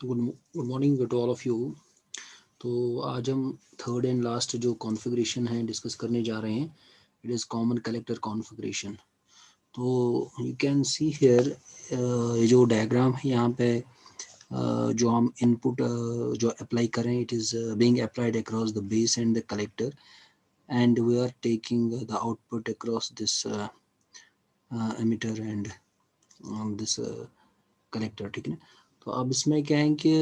Good morning to all of you. तो आज हम थर्ड एंड लास्ट जो कॉन्फ़िगरेशन है डिस्कस करने जा रहे हैं। It is common collector configuration. तो यू कैन सी हियर ये जो डायग्राम है यहाँ पे जो हम इनपुट जो अप्लाई करें, it is being applied across the base and the collector and we are taking the output across this emitter and this collector. ठीक है ना। तो अब इसमें क्या है कि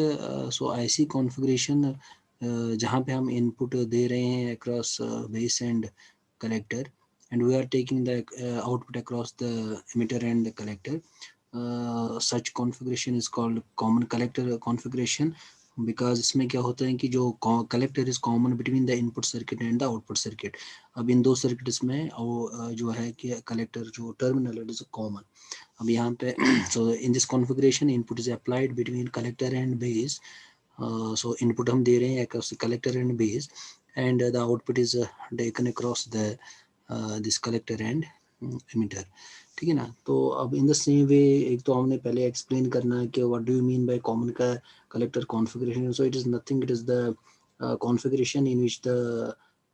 सो ऐसी कॉन्फ़िगरेशन जहाँ पे हम इनपुट दे रहे हैं across base and collector and we are taking the output across the emitter and the collector. Such configuration is called common collector configuration because इसमें क्या होता है कि जो collector is common between the input circuit and the output circuit. अब इन दो circuits में वो जो है कि कलेक्टर जो टर्मिनल इट इज कॉमन। अब यहाँ पे so in this configuration input is applied between collector and base. So input हम दे रहे हैं across the collector and base and the output is taken across the this collector and emitter। ठीक है ना। तो अब इन द सेम वे एक तो हमने पहले एक्सप्लेन करना है कि what do you mean by common का collector configuration. So it is nothing, it is the configuration in which the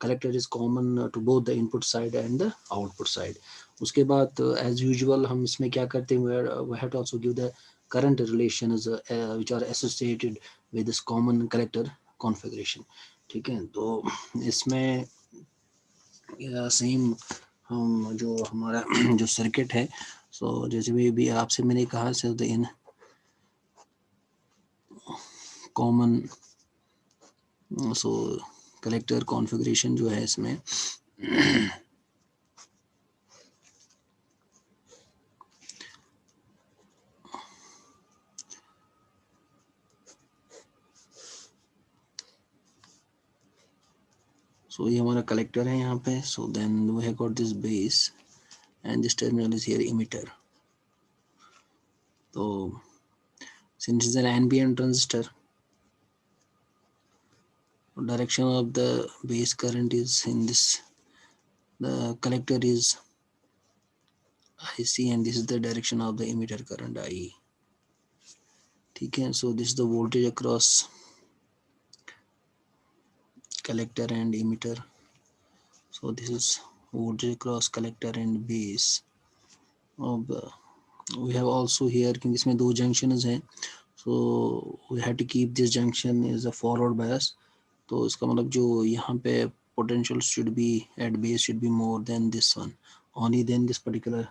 collector is common to both the input side and the output side। उसके बाद as usual हम इसमें क्या करते हैं, we have to also give the current relations which are associated with this common collector configuration। ठीक है। तो इसमें सेम हम जो हमारा जो सर्किट है, सो जैसे भी आपसे मैंने कहा so the in common so collector configuration जो है इसमें सो ये हमारा कलेक्टर है यहाँ पे। So then we have got this base and this terminal is here emitter। तो since it's an NPN transistor, direction of the base current is in this, the collector is IC and this is the direction of the emitter current IE। ठीक है। so this is the voltage across collector and emitter। so this is voltage across collector and base। अब we have also here क्योंकि इसमें दो junctions हैं, so we have to keep this junction is a forward bias। तो इसका मतलब जो यहाँ पे potential should be at base should be more than this one, only then this particular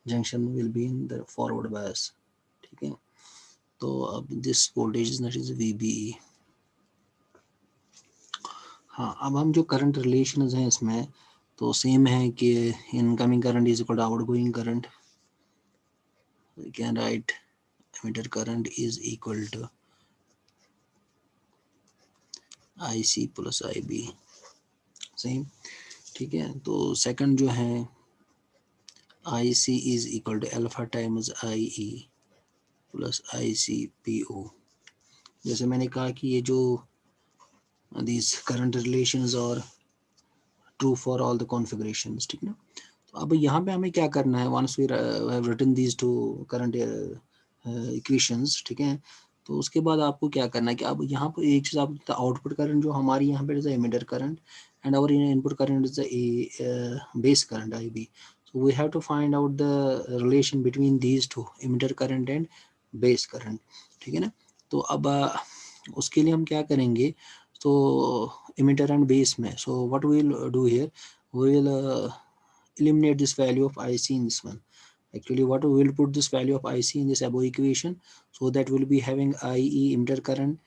junction will be in the forward bias। ठीक है। तो अब this voltage is that is VBE। हाँ, अब हम जो करंट रिलेशंस हैं इसमें तो सेम है कि incoming current is equal to outgoing current. We can write emitter current is equal to IC plus IB। Same. ठीक है। तो सेकंड जो है IC is equal to alpha times IE plus ICPO। जैसे मैंने कहा कि ये जो these current relations are true for all the configurations। ठीक है ना। तो अब यहाँ पे हमें क्या करना है, once we have written these two current equations। ठीक है। तो उसके बाद आपको क्या करना है कि अब यहाँ पर एक चीज़ आप आउटपुट करंट जो हमारी यहाँ पे emitter current and our input current is the base current IB। so we have to find out the relation between these two emitter current and base current। ठीक है ना। तो अब उसके लिए हम क्या करेंगे, तो emitter and base में so what we will do here, we will eliminate this value of IC in this one। Actually what we will put this value of IC in this above equation, so that will be having IE emitter current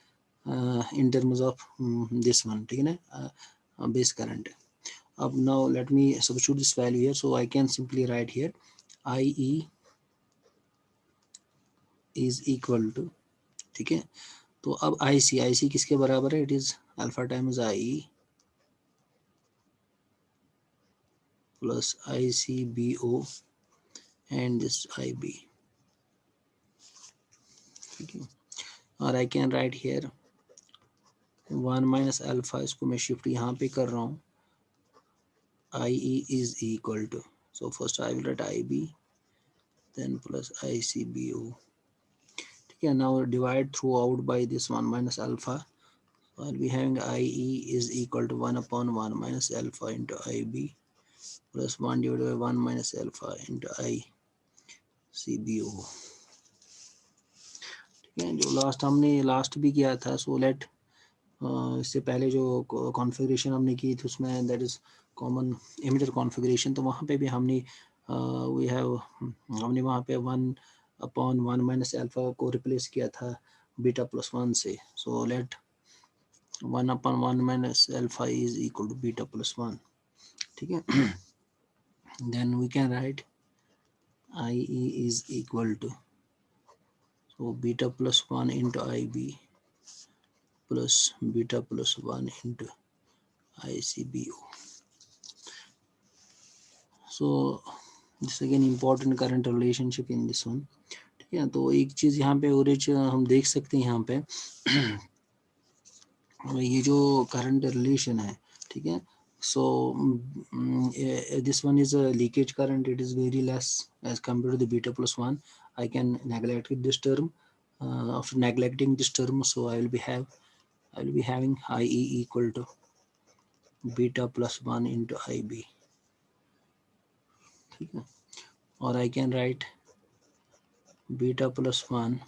in terms of this one। ठीक है ना, base current। अब now let me substitute this value here, so I can simply write here IE is equal to। ठीक है। तो अब IC किसके बराबर है, it is alpha times IE plus ICBO and this IB। ठीक है। और I can write here 1 minus alpha, इसको मैं शिफ्ट यहाँ पे कर रहा हूँ, IE is equal to, so first I will write IB then plus ICBO। ठीक ठीक है. Now divide throughout by this 1 minus alpha. So I'll be having IE is equal to 1 upon 1 minus alpha into IB plus 1 divided by 1 minus alpha into ICBO. ठीक है. जो हमने last भी किया था. सो लेट इससे पहले जो कॉन्फ़िगरेशन हमने की थी उसमें that is common emitter configuration. तो वहाँ पे भी हमने हमने वहाँ पे 1 अपॉन 1 माइनस अल्फ़ा को रिप्लेस किया था बीटा प्लस 1 से. So let 1 upon 1 minus alpha is equal to beta plus 1. ठीक है. Then we can write I E is equal to so beta plus 1 into IB plus beta plus 1 into ICBO. So this again important current relationship in this one. ठीक है. तो एक चीज़ यहाँ पे ओरिज हम देख सकते हैं यहाँ पे ये जो करंट रिलेशन है. ठीक है. So this one is a leakage current. It is very less as compared to the beta plus 1. I can neglect this term. After neglecting this term, so I will be having IE equal to beta plus 1 into IB. ठीक है. और I can write beta plus 1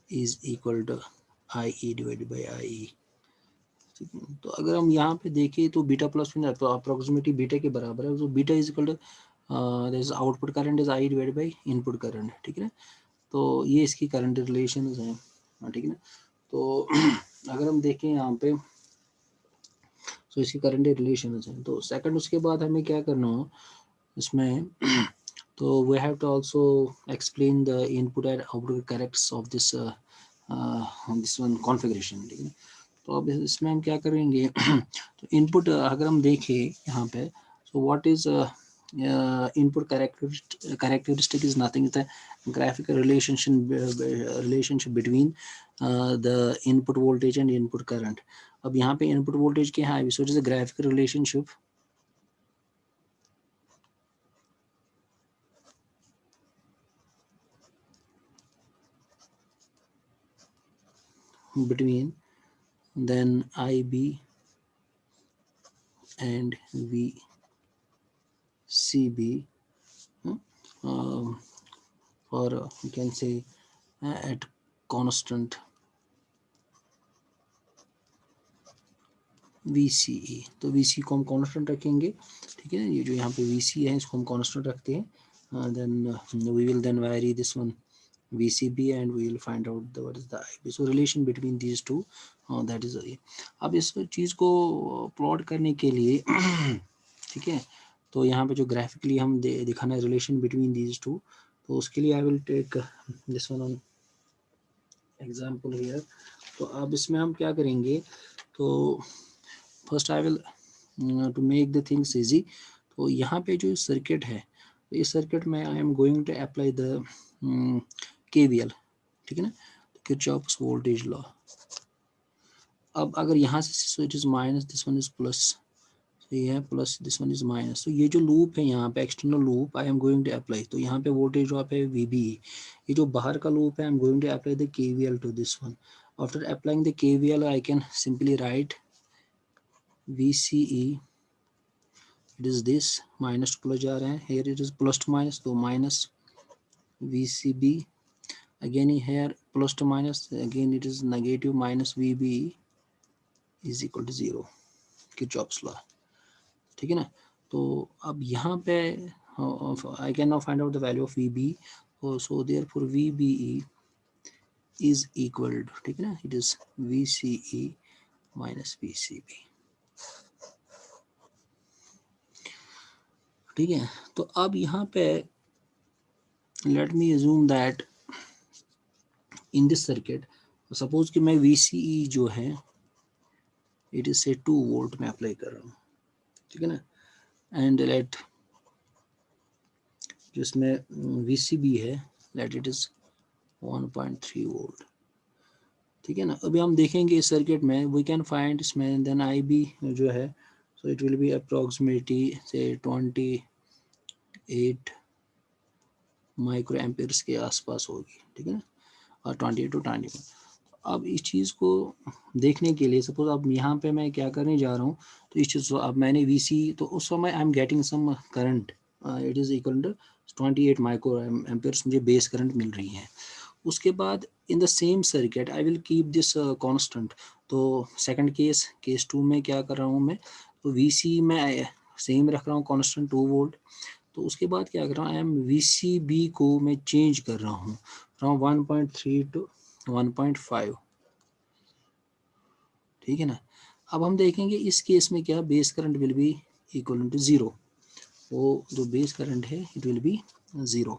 is equal to IE divided by IE. ठीक है. तो अगर हम यहाँ पे देखें तो beta plus one approximately beta के बराबर है. तो beta is equal to output current is I divided by input current. ठीक है. तो ये इसकी करंट रिलेशन हैं. ठीक है ना. तो अगर हम देखें यहाँ पे तो इसकी करंट रिलेशन हैं. तो सेकंड उसके बाद हमें क्या करना हो इसमें तो we have to also explain the input and output characters of this one configuration. ठीक है. तो अब इसमें हम क्या करेंगे तो इनपुट अगर हम देखें यहाँ पे so what is input characteristic is nothing the graphical relationship between the input voltage and input current. अब यहाँ पे इनपुट वोल्टेज के है सो it is a graphical relationship between then IB and VCB or you can say at constant VCE. तो VC को हम constant रखेंगे. ठीक है. ये जो यहाँ पे VC है इसको हम कांस्टेंट रखते हैं. then we will then vary this one VCB and we will find out the what is the IB. So relation between these two that is a. अब इस चीज़ को प्लॉट करने के लिए ठीक है तो यहाँ पे जो ग्राफिकली हम दिखाना है रिलेशन बिटवीन दीज टू तो उसके लिए I will take this one on example here. तो अब इसमें हम क्या करेंगे तो first I will to make the things easy. तो यहाँ पे जो सर्किट है इस सर्किट में I am going to apply the KVL. ठीक है ना. Kirchhoff's voltage law. अब अगर यहाँ से so it is minus this one is plus ये है plus this one is minus. तो ये जो लूप है यहाँ पे external loop I am going to apply. तो यहाँ पे वोल्टेज ड्रॉप है VB. ये जो बाहर का लूप है I am going to apply the KVL to this one. After applying the KVL I can simply write VCE it is this minus to plus जा रहे हैं here it is plus to minus तो minus VCB again here plus to minus again it is negative minus VB is equal to 0. Kirchhoff's law. ठीक है ना. तो अब यहाँ पे I can now find out the value of VB. So therefore VBE is equal to ठीक है ना it is VCE minus VCB. ठीक है. तो अब यहाँ पे let me assume that in this circuit suppose कि मैं VCE जो है it is say 2 वोल्ट में अप्लाई कर रहा हूँ. ठीक है ना. एंड लेट जिसमें VCB है लेट इट इज 1.3 वोल्ट. ठीक है ना. अभी हम देखेंगे इस सर्किट में वी कैन फाइंड इसमें देन IB जो है so it will B approximately से 28 माइक्रो एम्पियर्स के आसपास होगी. ठीक है ना. और 28 to 21। अब इस चीज़ को देखने के लिए सपोज अब यहाँ पे मैं क्या करने जा रहा हूँ, तो इस चीज़ अब मैंने VC, तो उस समय I am getting some current, it is equal to 28 micro amperes मुझे बेस करंट मिल रही है। उसके बाद in the same circuit I will keep this constant. तो सेकंड केस 2 में क्या कर रहा हूँ मैं, तो VC में सेम रख रहा हूँ कांस्टेंट 2 वोल्ट। तो उसके बाद क्या कर रहा हूँ, आई एम VCB को मैं चेंज कर रहा हूँ फ्रॉम 1.3 टू 1.5, ठीक है ना। अब हम देखेंगे इस केस में क्या, base current will be equal to 0, वो जो बेस करंट है इट विल बी 0।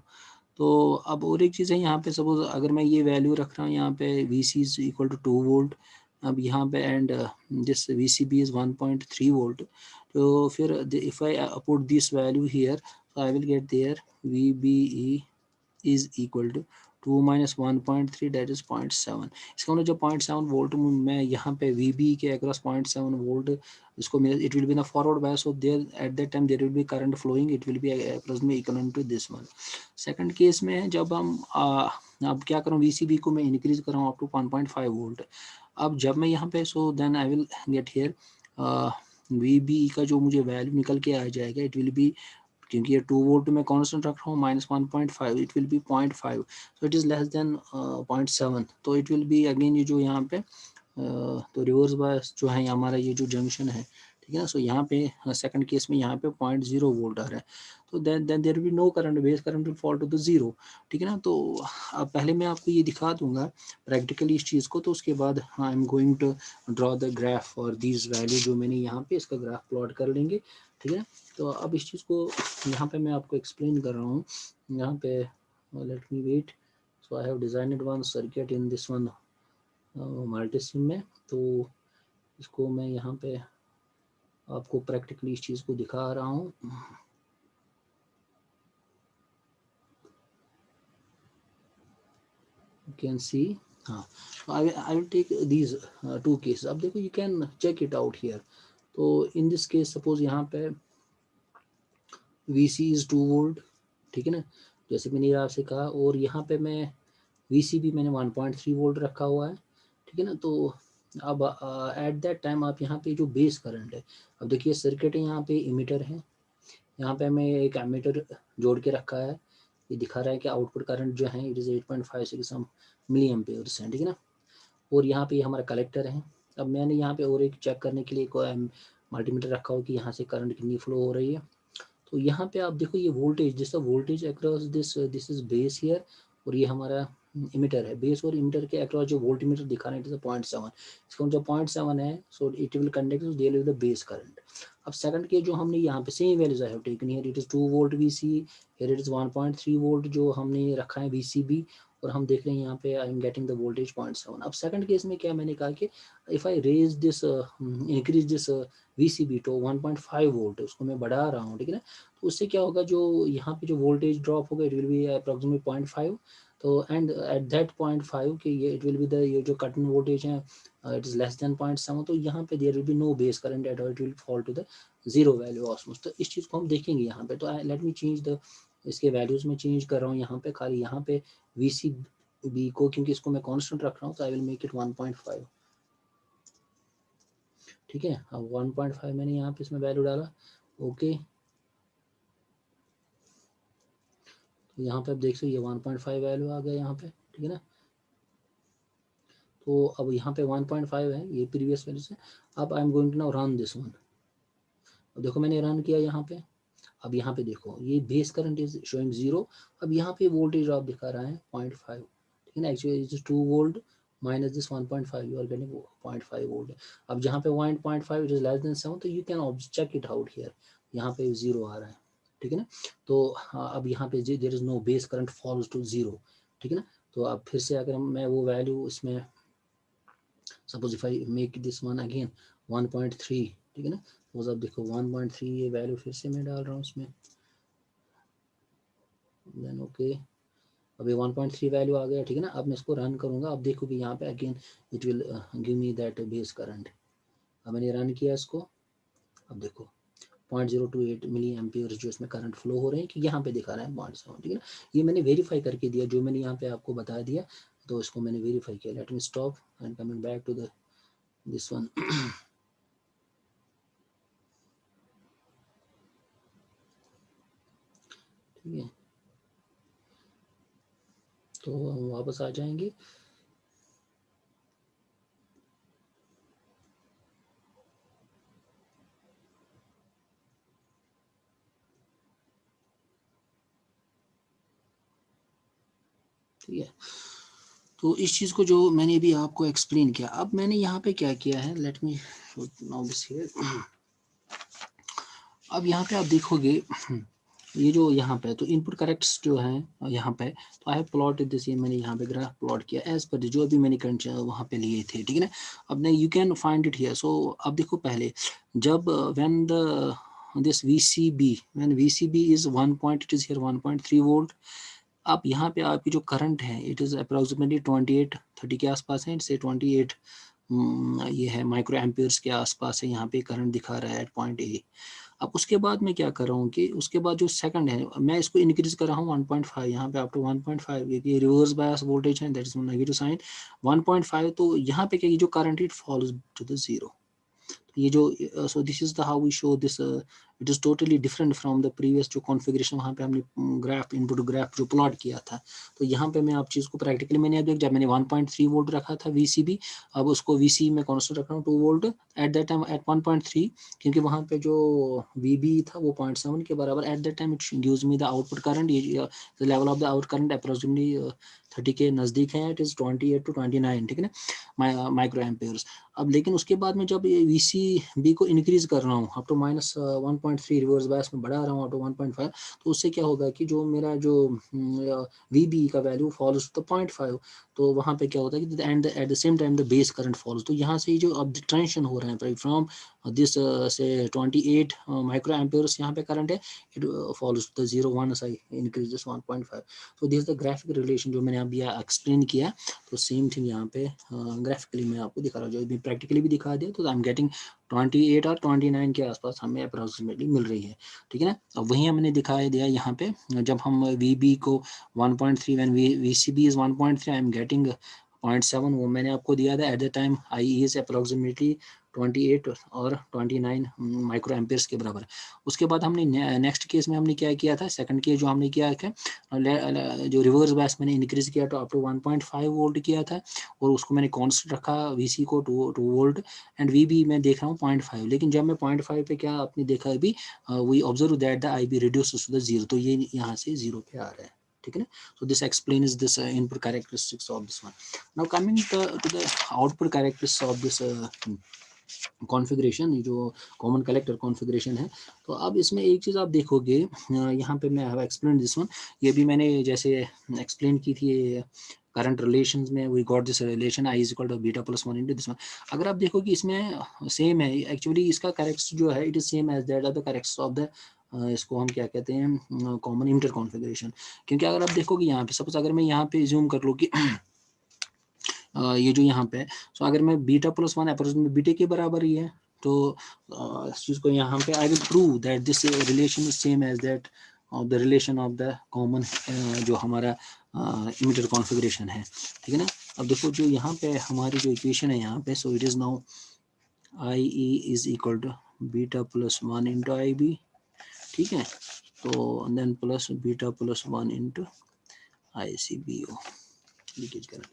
तो अब और एक चीज़ है यहाँ पे, सपोज अगर मैं ये वैल्यू रख रहा हूँ यहाँ पे VC is equal to 2 volt, अब यहाँ पे and this VCB is 1.3 volt, तो फिर if I put this value here, so I will get there VBE is equal to 2 minus 1.3 that is 0.7। इसका मतलब जब 0.7 वोल्ट मैं यहाँ पे VB के अक्रॉस 0.7 वोल्ट इसको मेरे, it will be in a forward bias, so there at that time there will be current flowing, it will be approximately equivalent to this one। Second case में जब हम अब क्या करूँ, VCB को मैं इंक्रीज कर रहा हूँ अप टू 1.5 वोल्ट। अब जब मैं यहाँ पे, so then I will get here VB का जो मुझे वैल्यू निकल के आ जाएगा, इट विल बी, क्योंकि ये 2 वोल्ट में कांस्टेंट रख रहा हूँ -1.5, it will B 0.5, so it is less than 0.7। तो इट विल बी अगेन ये जो यहाँ पे तो रिवर्स बायस जो है हमारा ये जो जंक्शन है, ठीक है ना। सो यहाँ पे सेकंड केस में यहाँ पे 0.0 वोल्ट आ रहा है, तो then there will be no current, base current will fall to the 0, ठीक है ना। तो अब पहले मैं आपको ये दिखा दूंगा प्रैक्टिकली इस चीज़ को, तो उसके बाद I am going to draw the graph और दीज वैल्यू जो मैंने यहाँ पे इसका ग्राफ प्लॉट कर लेंगे, ठीक है। तो अब इस चीज़ को यहाँ पे मैं आपको एक्सप्लेन कर रहा हूँ यहाँ पे, let me wait. So I have designed one circuit in this one Multisim में, तो इसको मैं यहाँ पे आपको प्रैक्टिकली इस चीज़ को दिखा रहा हूँ। यू कैन सी, हाँ, I will take these 2 cases. अब देखो you can check it out here. तो इन दिस केस सपोज यहाँ पे VC इज 2 वोल्ट, ठीक है ना, जैसे मैंने आपसे कहा, और यहाँ पे मैं VCB मैंने 1.3 वोल्ट रखा हुआ है, ठीक है ना। तो अब एट दैट टाइम आप यहाँ पे जो बेस करंट है, अब देखिए सर्किट है, यहाँ पे इमीटर है, यहाँ पे हमें एक एमीटर जोड़ के रखा है, ये दिखा रहा है कि आउटपुट करंट जो है इट इज़ 8.56 मिली एम्पेयर्स है, ठीक है ना। और यहाँ पे हमारा कलेक्टर है। अब मैंने यहाँ पे और एक चेक करने के लिए कोई मल्टीमीटर रखा हो कि यहाँ से करंट कितनी फ्लो हो रही है। तो यहाँ पे आप देखो ये वोल्टेज, जैसा voltage across this is base here, और ये हमारा इमीटर है। बेस और इमीटर के अक्रॉस जो वोल्ट मीटर दिखा रहे हैं 0.7, इसका जो 0.7 है, so it will conduct their with the base current. अब सेकंड के जो हमने यहाँ पे same values I have taken here, it is 2 volt VC, here it is 1.3 volt जो हमने रखा है VCB, और हम देख रहे हैं यहाँ पे I am getting the voltage 0.7। अब सेकंड केस में क्या मैंने कहा कि if I raise this increase this VCB तो 1.5 वोल्ट उसको मैं बढ़ा रहा हूँ, ठीक है ना। तो उससे क्या होगा, जो यहाँ पे जो वोल्टेज ड्रॉप होगा इट विल बी अप्रोक्सीमेट 0.5। तो एंड एट दैट 0.5 के ये इट विल बी द, ये जो कट इन वोल्टेज है इट इज लेस देन 0.7, तो यहाँ पे there will be no base current at all, it will fall to the 0 value almost. तो इस चीज़ को हम देखेंगे यहाँ पे। तो लेट मी चेंज द, इसके वैल्यूज में चेंज कर रहा हूँ यहाँ पे, खाली यहाँ पे VCB को, क्योंकि इसको मैं कांस्टेंट रख रहा हूँ, तो आई विल मेक इट 1.5, ठीक है। अब 1.5 मैंने यहाँ पे इसमें वैल्यू डाला, ओके। तो यहाँ पे आप देख सकते ये 1.5 वैल्यू आ गया यहाँ पे, ठीक है ना। तो अब यहाँ पे 1.5 है, ये प्रीवियस वैल्यू से। अब I am going to now run this one. अब देखो मैंने रन किया यहाँ पे। अब यहाँ पे देखो ये बेस करंट इज शोइंग 0। अब यहाँ पे वोल्टेज ड्रॉप दिखा रहा है 0.5, ठीक है ना। Actually it is 2 volt minus this 1.5, you are getting 0.5 volt. अब जहाँ पे 1.5 इट इज लेस देन 7, तो you can check it out here, यहाँ पे 0 आ रहा है, ठीक है ना। तो अब यहाँ पे there is no base current falls to 0, ठीक है ना। तो अब फिर से अगर मैं वो वैल्यू इसमें, suppose if I make this one again 1.3, ठीक है ना। सपोज अब देखो 1.3 ये वैल्यू फिर से मैं डाल रहा हूँ इसमें, देन ओके। अभी 1.3 वैल्यू आ गया, ठीक है ना। अब मैं इसको रन करूंगा, अब देखो कि यहाँ पे again it will give me that base current. अब मैंने रन किया इसको, अब देखो 0.028 मिली एम्पियर जो इसमें करंट फ्लो हो रहे हैं, कि यहाँ पे दिखा रहा है 0.7, ठीक है ना। ये मैंने वेरीफाई करके दिया, जो मैंने यहाँ पे आपको बता दिया तो इसको मैंने वेरीफाई किया. Let me stop and coming back to the this one. ठीक है, तो हम वापस आ जाएंगे. ठीक है, तो इस चीज़ को जो मैंने अभी आपको एक्सप्लेन किया, अब मैंने यहाँ पे क्या किया है, let me now this here. अब यहाँ पे आप देखोगे ये जो यहाँ पे तो इनपुट करेक्ट्स जो है यहाँ पे, तो आई हैव प्लॉट दिस, ये मैंने यहाँ पे ग्राफ प्लॉट किया एज पर जो अभी मैंने करंट वहाँ पे लिए थे. ठीक है ना, अब नहीं you can find it here. So अब देखो पहले जब when the this VCB, when VCB is 1 point, it is here 1.3 volt. आप यहाँ पे आपकी जो करंट है इट इज़ अप्रोक्सीमेटली 28-30 के आसपास है, से 28 ये है माइक्रो एम्पियर्स के आसपास है. यहाँ पे करंट दिखा रहा है एट पॉइंट ए. अब उसके बाद मैं क्या कर रहा हूँ कि उसके बाद जो सेकंड है मैं इसको इंक्रीज कर रहा हूँ 1.5, यहाँ पे आफ्टर 1.5 ये रिवर्स बायस वोल्टेज है, दैट इज नेगेटिव साइन 1.5. तो यहाँ पे क्या, ये जो current it follows to the zero. ये जो so this is the how we show this, it is totally different from the previous जो कॉन्फ़िगरेशन वहाँ पे हमने ग्राफ इनपुट ग्राफ जो प्लॉट किया था. तो यहाँ पे मैं आप चीज़ को प्रैक्टिकली मैंने अब जब मैंने 1.3 वोल्ट रखा था VCB, अब उसको VC में कॉन्स्टेंट रख रहा हूँ 2 volt at that time at 1.3, क्योंकि वहाँ पे जो VB था वो 0.7 के बराबर. At that time it gives me the output current, ये the level of the out current approximately 30 के नज़दीक है, इट इज़ 28 to 29. ठीक है ना, माइक्रो एम्पेयर्स. अब लेकिन उसके बाद में जब ये VCB को इंक्रीज कर रहा हूँ अप टू -1.3 रिवर्स बायस में बढ़ा रहा हूँ अप टू 1.5, तो उससे क्या होगा कि जो मेरा जो VB का वैल्यू फॉलोज टू 0.5. तो वहाँ पे क्या होता है कि and eight the same time the base current follows. तो यहाँ से जो अब ट्रांजिशन हो रहा है फ्रॉम दिस से 28 माइक्रो एम्पियर्स यहाँ पे करंट है, it follows to the 0.1 as I increase this 1.5. तो दिस द ग्राफिक रिलेशन जो मैंने अभी एक्सप्लेन किया. तो सेम थिंग यहाँ पे ग्राफिकली मैं आपको दिखा रहा हूँ, जो प्रैक्टिकली भी दिखा दिया. तो आई एम गेटिंग 28 और 29 के आसपास हमें अप्रोक्सीमेटली मिल रही है. ठीक है ना, अब वही हमने दिखाया दिया यहाँ पे जब हम VB को 1.3 when VCB is 1.3 I am getting 0.7, वो मैंने आपको दिया था. At the time IE is approximately 28 और 29 माइक्रो एम्पियर्स के बराबर. उसके बाद हमने नेक्स्ट केस में हमने क्या किया था, सेकंड केस जो हमने किया था जो रिवर्स बायस मैंने इंक्रीज किया तो अप टू 1.5 वोल्ट किया था, और उसको मैंने कांस्टेंट रखा VC को 2 वोल्ट एंड VB मैं देख रहा हूँ 0.5. लेकिन जब मैं 0.5 पे क्या आपने देखा अभी, we observe that the IB reduces to the zero. तो ये यहाँ से जीरो पे आ रहा है. ठीक है ना, so this explains this input characteristics of this one. Now coming to the output characteristics of this configuration, जो कॉमन कलेक्टर कॉन्फ़िगरेशन है. तो अब इसमें एक चीज़ आप देखोगे, यहाँ पे मैं हैव एक्सप्लेन दिस वन, ये भी मैंने जैसे एक्सप्लेन की थी करंट रिलेशंस में, we got this relation I is equal to beta plus 1 into this one. अगर आप देखो कि इसमें सेम है एक्चुअली, इसका करेक्ट जो है it is same as that of the correct of the इसको हम क्या कहते हैं कॉमन इंटर कॉन्फ़िगरेशन. क्योंकि अगर आप देखोगे यहाँ पे सपोज अगर मैं यहाँ पे ज्यूम कर लूँ कि ये जो यहाँ पे, सो अगर मैं बीटा प्लस 1 अप्रोक्सीमेटली बीटा के बराबर ही है, तो इस चीज़ को यहाँ पे I will prove that this relation is same as that of the relation of the common जो हमारा इमिटर कॉन्फ़िगरेशन है. ठीक है ना, अब देखो जो यहाँ पे हमारी जो इक्वेशन है यहाँ पे, so it is now IE is equal to beta plus 1 into IB. ठीक है, तो then plus beta plus 1 into ICBO leakage current.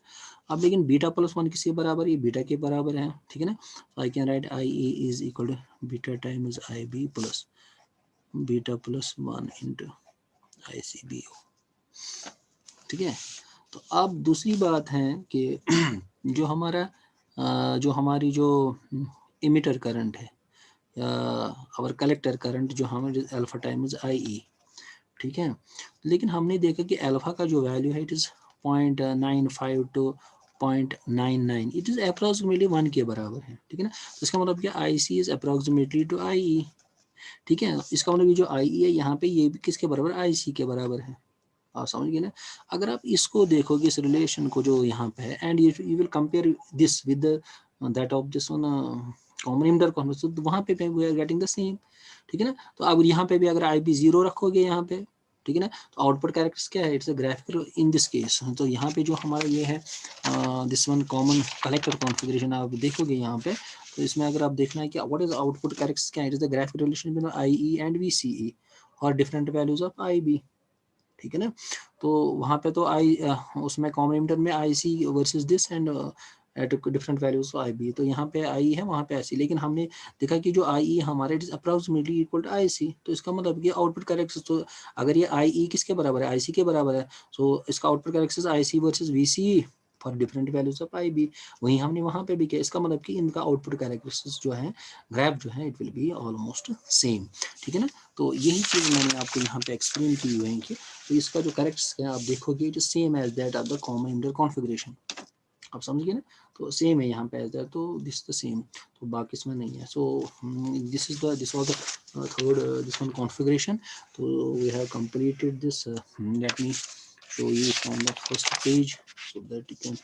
अब लेकिन बीटा प्लस 1 किसके बराबर है, बीटा के बराबर है. ठीक है ना, तो I can write IE is equal to beta times IB plus beta plus 1 into ICBO. ठीक है, तो अब दूसरी बात है कि जो हमारा जो हमारी जो इमिटर करंट है और कलेक्टर करंट जो हमारे अल्फा टाइम्स IE. ठीक है, लेकिन हमने देखा कि अल्फा का जो वैल्यू है it is 0.95 to 0.99, it is approximately 1 के बराबर है. ठीक है ना, तो इसका मतलब क्या IC is approximately to IE. ठीक है, इसका मतलब ये जो IE है यहाँ पे ये भी किसके बराबर, IC के बराबर है. आप समझ गए ना. अगर आप इसको देखोगे इस रिलेशन को जो यहाँ पे है and you will compare this with that of this one common inter conflict, तो वहाँ पे we are getting the same. ठीक है ना, तो अब यहाँ पे भी अगर IB 0 रखोगे यहाँ पे ठीक है ना। तो आउटपुट कैरेक्टर्स क्या है, it's a graphical in this case. तो यहाँ पे जो हमारा ये है this one common collector configuration आप देखोगे यहाँ पे, तो इसमें अगर आप देखना है कि व्हाट इज आउटपुट कैरेक्टर्स क्या है, it is the graphic relation between IE and VCE और डिफरेंट वैल्यूज ऑफ IB, ठीक है ना। तो वहाँ पे तो उसमें कॉमन एमिटर में IC versus this and at different values IB, तो यहाँ पे IE है, वहाँ पे IC, लेकिन हमने देखा कि जो IE हमारे it is approximately equal to IC, तो इसका मतलब कि आउटपुट कैरेक्टर्स, तो अगर ये IE किसके बराबर है, IC के बराबर है, तो इसका output characters IC versus VCE for different values of IB। वहीं हमने वहाँ पे भी किया, इसका मतलब कि इनका आउटपुट कैरेक्टरिस्टिक्स जो है, ग्राफ जो है, it will be almost same, ठीक है ना। तो यही चीज़ मैंने आपको यहाँ पे एक्सप्लेन की हुई है कि तो इसका जो करेक्ट है आप देखोगे it is same as that of the common emitter configuration, आप समझ गए ना। तो सेम है यहाँ पे एज दैट, तो दिस द सेम, तो बाकी इसमें नहीं है। So this was the third this one configuration. तो we have completed this, let me show you from the first page so that you can,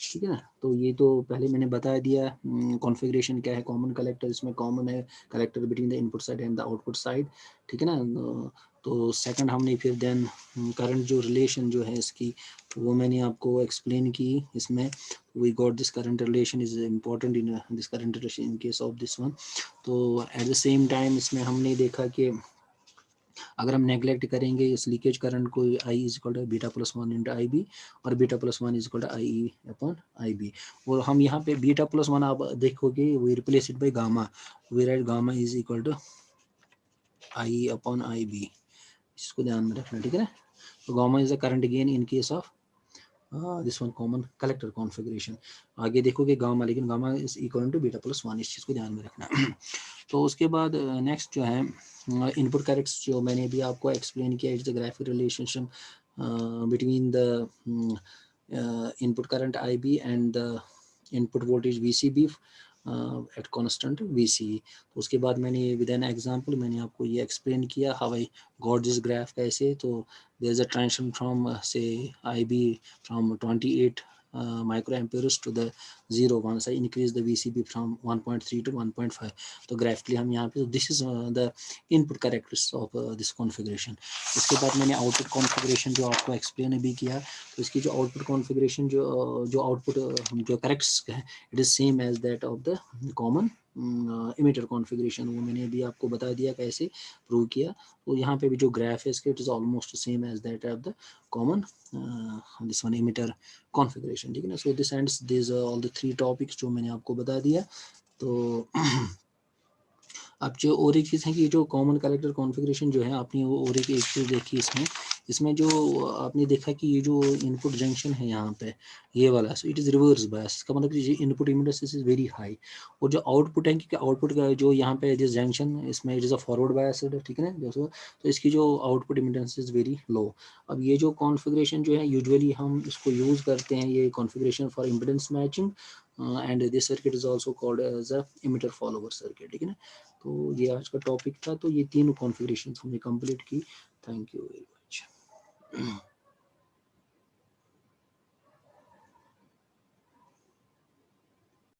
ठीक है ना। तो ये तो पहले मैंने बता दिया कॉन्फ़िगरेशन क्या है, कॉमन कलेक्टर, इसमें कॉमन है collector between the input side and the output side, ठीक है ना। तो सेकंड हमने फिर देन करंट जो रिलेशन जो है इसकी, वो मैंने आपको एक्सप्लेन की इसमें, we got this current relation is important in this current relation in case of this one. तो एट द सेम टाइम इसमें हमने देखा कि अगर हम नेग्लेक्ट करेंगे इस लीकेज करंट को, I is equal to beta plus one into IB और beta plus one is equal to IE upon IB, और हम यहाँ पे बीटा प्लस वन आप देखोगे we replace it by gamma, we write gamma is equal to IE upon IB, इसको ध्यान में रखना, ठीक है ना। तो gamma is the current gain in case of this one common collector configuration. आगे देखोगे गामा, लेकिन gamma is equal to beta plus one, इस चीज़ को ध्यान में रखना। तो उसके बाद नेक्स्ट जो है इनपुट कैरेक्टर्स, जो मैंने भी आपको एक्सप्लेन किया, it's the graphic relationship between the input current IB and the input voltage VCB at constant VCE। तो उसके बाद मैंने विद एन एग्जांपल मैंने आपको ये एक्सप्लेन किया how I got this graph कैसे। तो there is a transition from से IB from 28 microamperes to the 0 once I increase the VCB from 1.3 to 1.5। तो ग्राफिकली हम यहाँ पे, this is the input characteristics of this configuration. उसके बाद मैंने आउटपुट कॉन्फ़िगरेशन जो आपको एक्सप्लेन भी किया, तो इसकी जो आउटपुट कॉन्फ़िगरेशन जो आउटपुट जो कैरेक्टरिस्टिक्स है, it is same as that of the common emitter configuration, वो मैंने भी आपको बता दिया कैसे प्रूव किया। तो यहाँ पे भी जो ग्राफ है इसके, it is almost same as that of the common this one emitter configuration, ठीक है ना। So this ends this all the 3 topics जो मैंने आपको बता दिया। तो अब जो और एक चीज़ है कि जो कॉमन कलेक्टर कॉन्फ़िगरेशन जो है, आपने वो और एक चीज़ देखी इसमें, इसमें जो आपने देखा कि ये जो इनपुट जंक्शन है यहाँ पे, ये वाला, सो इट इज़ रिवर्स बायस, इसका मतलब कि input impedance is very high, और जो आउटपुट है, क्योंकि आउटपुट का जो यहाँ पे दिस जंक्शन, इसमें it is a forward bias, ठीक है ना दोस्तों। तो इसकी जो output impedance is very low. अब ये जो कॉन्फ़िगरेशन जो है, यूजुअली हम इसको यूज़ करते हैं, ये configuration for impedance matching, and this circuit is also called as a emitter follower circuit, ठीक है ना। तो ये आज का टॉपिक था। तो ये तीनों कॉन्फ़िगरेशन हमने कंप्लीट की। Thank you very much.